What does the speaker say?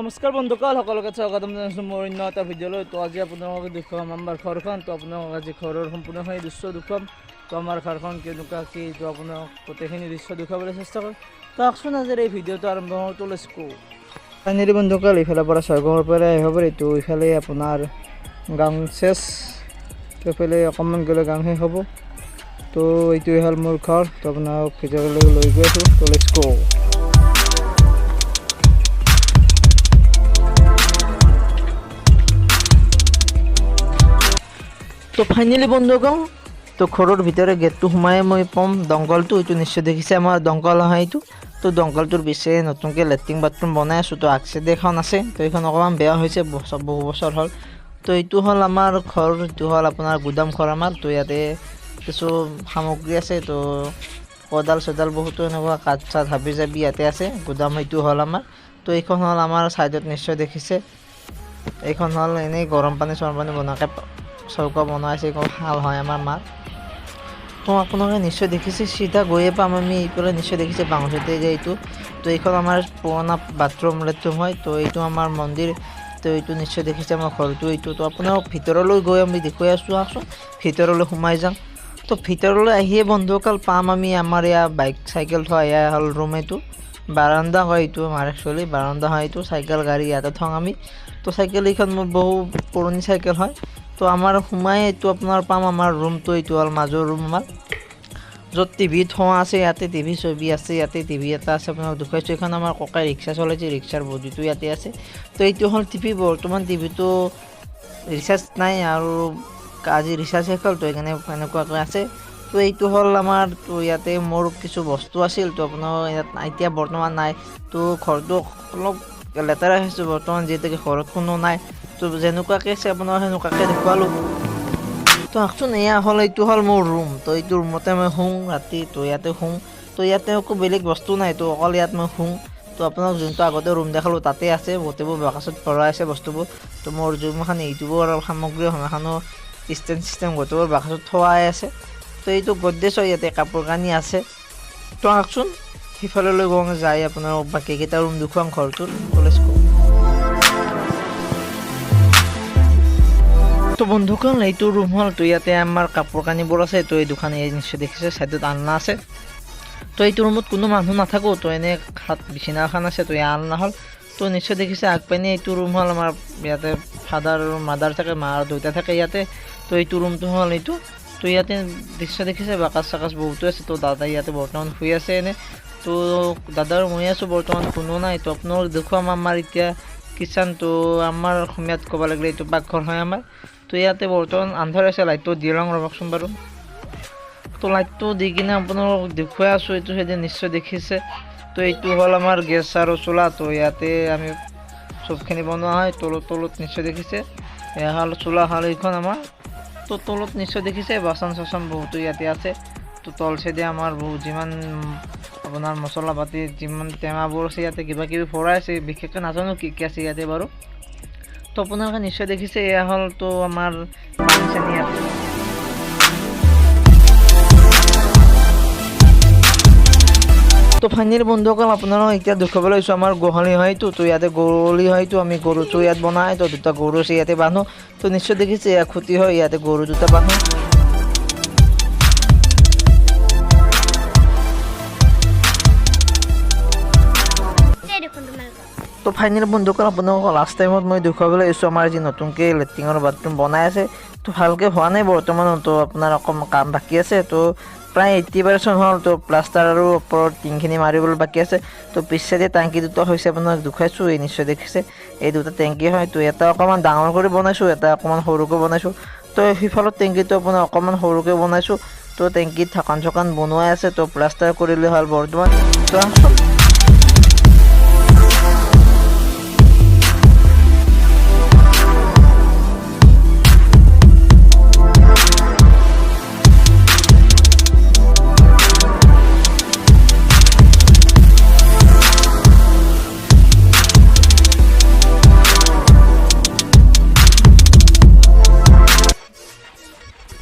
নমস্কাৰ বন্ধুসকল সকলোকে স্বাগতম জনাইছোঁ মোৰ অন্য এটা ভিডিঅ'লৈ। তো আজি আপোনালোকক দেখুৱাম আমাৰ ঘৰখন। তো আপোনালোকক আজি ঘৰৰ সম্পূৰ্ণখিনি দৃশ্য দেখুৱাম। তো আমাৰ ঘৰখন কেনেকুৱা কি তো আপোনাক গোটেইখিনি দৃশ্য দেখুৱাবলৈ চেষ্টা কৰিম। তো আহকচোন আজিৰ এই ভিডিঅ'টো আৰম্ভ কৰোঁ। তো লেটছ গো। ফাইনেলি বন্ধুসকল ইফালৰ পৰা ছয়গাঁৱৰ পৰা আহিব পাৰি। তো ইফালে আপোনাৰ গাং চেচ, তো ইফালে অকণমান গ'লে গাং শেষ হ'ব। তো এইটোৱে হ'ল মোৰ ঘৰ। তো আপোনাক ভিডিঅ'লৈ লৈ গৈ আছোঁ। তো লেটছ গো। তো ফাইনেলি বন্ধুসকল, তো ঘৰৰ ভিতৰে গেটটো সোমাই মই পাম দংকলটো। এইটো নিশ্চয় দেখিছে আমাৰ দংকল হয় এইটো। তো দংকলটোৰ পিছে নতুনকৈ লেট্ৰিন বাথৰুম বনাই আছোঁ। তো আগচাইডে এখন আছে, তো এইখন অকণমান বেয়া হৈছে বহু বছৰ হ'ল। তো এইটো হ'ল আমাৰ ঘৰ, এইটো হ'ল আপোনাৰ গুদাম ঘৰ আমাৰ। তো ইয়াতে কিছু সামগ্ৰী আছে, তো কোদাল চোদাল বহুতো এনেকুৱা কাঠ চাঠ হাবি জাবি ইয়াতে আছে। গুদাম এইটো হ'ল আমাৰ। তো এইখন হ'ল আমাৰ ছাইডত নিশ্চয় দেখিছে, এইখন হ'ল এনেই গৰম পানী চৰম পানী বনোৱাকৈ চৌকা বনাইছে, শাল হয় আমাৰ মাৰ। তো আপোনালোকে নিশ্চয় দেখিছে, চিধা গৈয়ে পাম আমি এইফালে নিশ্চয় দেখিছে বাউঞ্চতে যে এইটো। তো এইখন আমাৰ পুৰণা বাথৰুম লেট্ৰিন হয়। তো এইটো আমাৰ মন্দিৰ। তো এইটো নিশ্চয় দেখিছে আমাৰ ঘৰটো এইটো। তো আপোনাক ভিতৰলৈ গৈ আমি দেখুৱাই আছোঁ। আহকচোন ভিতৰলৈ সোমাই যাম। তো ভিতৰলৈ আহিয়ে বন্ধুসকল পাম আমি আমাৰ ইয়াৰ বাইক চাইকেল থোৱা। এয়া হ'ল ৰুম, এইটো বাৰান্দা হয় এইটো আমাৰ একচুৱেলি বাৰান্দা হয় এইটো। চাইকেল গাড়ী ইয়াতে থওঁ আমি। তো চাইকেল এইখন মোৰ বহু পুৰণি চাইকেল হয়। তো আমাৰ সোমাই এইটো আপোনাৰ পাম আমাৰ ৰুমটো। এইটো হ'ল মাজৰ ৰুম আমাৰ, য'ত টিভি থোৱা আছে। ইয়াতে টিভি ছবি আছে, ইয়াতে টিভি এটা আছে আপোনাক দেখুৱাইছোঁ। এইখন আমাৰ ককাই ৰিক্সা চলাইছে, ৰিক্সাৰ বডিটো ইয়াতে আছে। তো এইটো হ'ল টিভি। বৰ্তমান টিভিটো ৰিচাৰ্জ নাই আৰু আজি ৰিচাৰ্জ শেষ হ'ল, তো সেইকাৰণে এনেকুৱাকৈ আছে। তো এইটো হ'ল আমাৰ, তো ইয়াতে মোৰ কিছু বস্তু আছিল, তো আপোনাৰ ইয়াত এতিয়া বৰ্তমান নাই। তো ঘৰটো অলপ লেতেৰা হৈছে বৰ্তমান, যিহেতুকে ঘৰত কোনো নাই। তো যেনেকুৱাকৈ আছে আপোনাৰ সেনেকুৱাকৈ দেখুৱালোঁ। তো আহকচোন, এয়া হ'ল এইটো হ'ল মোৰ ৰুম। তো এইটো ৰুমতে মই শুওঁ ৰাতি। তো ইয়াতে শুওঁ। তো ইয়াতে একো বেলেগ বস্তু নাই, তো অকল ইয়াত মই শুওঁ। তো আপোনাক যোনটো আগতে ৰুম দেখালোঁ তাতে আছে, গোটেইবোৰ বাকচত ভৰাই আছে বস্তুবোৰ। তো মোৰ যোনখন ইউটিউবৰ সামগ্ৰী সেইখনো ষ্টেণ্ড চিষ্টেম গোটেইবোৰ বাকচত থোৱাই আছে। তো এইটো গদ্ৰেজ হয়, ইয়াতে কাপোৰ কানি আছে। তো আহকচোন সিফাললৈ গওঁ, যাই আপোনাৰ বাকীকেইটা ৰুম দেখুৱাম ঘৰটোৰ। লেটছ গো। তো বন্ধুসকল এইটো ৰুম হ'ল। তো ইয়াতে আমাৰ কাপোৰ কানিবোৰ আছে। তো এই দোকান নিশ্চয় দেখিছে, ছাইডত আলনা আছে। তো এইটো ৰুমত কোনো মানুহ নাথাকোঁ। তো এনেই বিচনা এখন আছে, তো ইয়াৰ আলনা হ'ল। তো নিশ্চয় দেখিছে আগপিনে এইটো ৰুম হ'ল আমাৰ, ইয়াতে ফাদাৰ আৰু মাদাৰ থাকে, মা আৰু দেউতা থাকে ইয়াতে। তো এইটো ৰুমটো হ'ল এইটো। তো ইয়াতে নিশ্চয় দেখিছে বাকচ চাকচ বহুতো আছে। তো দাদা ইয়াতে বৰ্তমান শুই আছে এনে। তো দাদাৰ মই আছোঁ বৰ্তমান, কোনো নাই। তো আপোনালোক দেখুৱাম আমাৰ এতিয়া কিটচেন। তো আমাৰ অসমীয়াত ক'ব লাগিলে এইটো পাকঘৰ হয় আমাৰ। তো ইয়াতে বৰ্তমান আন্ধাৰ আছে, লাইটটো দি লওঁ ৰ'বকচোন বাৰু। তো লাইটটো দি কিনে আপোনালোকক দেখুৱাই আছোঁ। এইটো সেইদিন নিশ্চয় দেখিছে। তো এইটো হ'ল আমাৰ গেছ আৰু চোলা। তো ইয়াতে আমি চবখিনি বনোৱা হয়। তলত নিশ্চয় দেখিছে, এয়া হ'ল চোলা হ'ল এইখন আমাৰ। তো তলত নিশ্চয় দেখিছে বাচন চাচন বহুতো ইয়াতে আছে। তো তল চাইডে আমাৰ বহুত যিমান আপোনাৰ মছলা পাতি যিমান টেমাবোৰ আছে ইয়াতে কিবা কিবি ভৰাই আছে, বিশেষকৈ নাজানো কি কি আছে ইয়াতে বাৰু। তো আপোনালোকে নিশ্চয় দেখিছে এয়া হ'ল তো আমাৰ পানী চানী ইয়াতে। তো ফাইনেলি বন্ধুসকল আপোনালোকক এতিয়া দেখুৱাবলৈ লৈছোঁ আমাৰ গোহালি হয়তো। তো ইয়াতে গৰুলি হয়তো, আমি গৰুটো ইয়াত বনাই। তো দুটা গৰু আছে ইয়াতে বান্ধো। তো নিশ্চয় দেখিছে এয়া খুঁটি হয়, ইয়াতে গৰু দুটা বান্ধো। তো ফাইনেলি বন্ধুসকল আপোনালোকক লাষ্ট টাইমত মই দেখুৱাবলৈ আহিছোঁ আমাৰ যি নতুনকৈ লেট্ৰিনৰ বাথৰুম বনাই আছে। তো ভালকৈ হোৱা নাই বৰ্তমান, তো আপোনাৰ অকণমান কাম বাকী আছে। তো প্ৰায় 80% হ'ল। তো প্লাষ্টাৰ আৰু ওপৰত টিংখিনি মাৰিবলৈ বাকী আছে। তো পিছ চাইডে টেংকি দুটা হৈছে, আপোনাক দেখুৱাইছোঁ। এই নিশ্চয় দেখিছে এই দুটা টেংকি হয়। তো এটা অকণমান ডাঙৰ কৰি বনাইছোঁ, এটা অকণমান সৰুকৈ বনাইছোঁ। তো সিফালৰ টেংকিটো আপোনাৰ অকণমান সৰুকৈ বনাইছোঁ। তো টেংকিত ঢাকন চাকন বনোৱাই আছে। তো প্লাষ্টাৰ কৰিলে হ'ল বৰ্তমান। তো